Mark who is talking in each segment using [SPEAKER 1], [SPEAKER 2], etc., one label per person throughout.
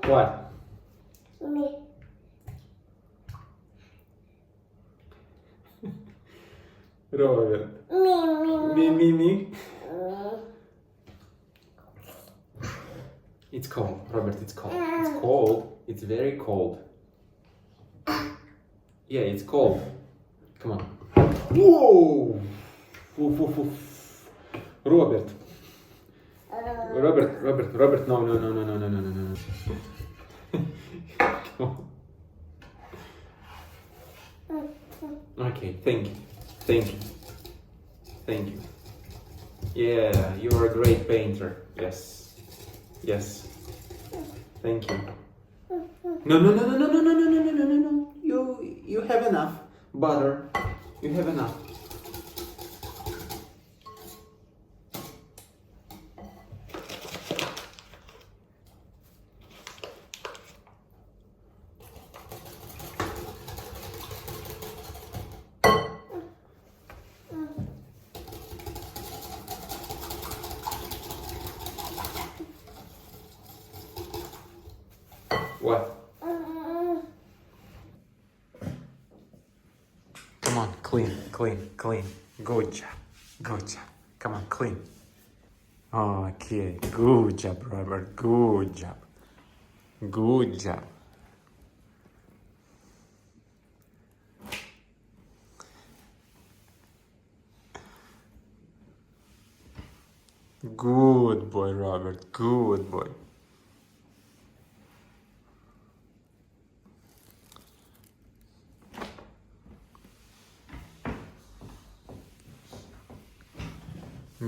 [SPEAKER 1] What?
[SPEAKER 2] Me.
[SPEAKER 1] Robert.
[SPEAKER 2] Me.
[SPEAKER 1] Me. It's cold, Robert, it's cold. It's cold. It's very cold. Yeah, it's cold. Come on. Whoa! Woof, woof, woof. Robert. Robert, no. Come on. Okay, thank you. Yeah, you are a great painter. Yes. Thank you. No. You have enough butter. You have enough. What? Come on, clean. Good job. Come on, clean. Okay, good job, Robert. Good job. Good boy, Robert. Good boy.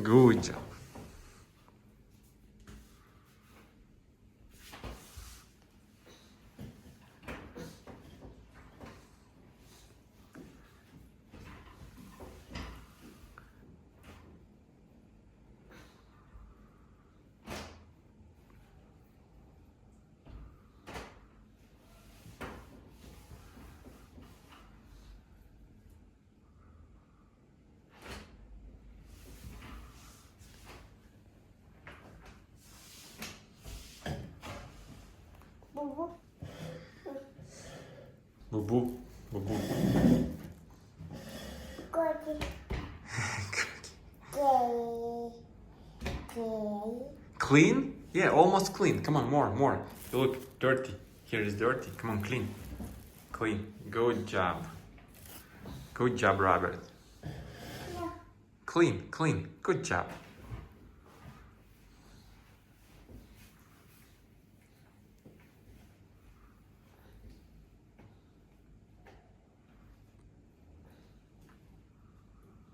[SPEAKER 1] Good job. Boo. Clean? Yeah, almost clean. Come on, more. You look dirty. Here is dirty. Come on, clean. Good job. Good job, Robert. Clean. Good job.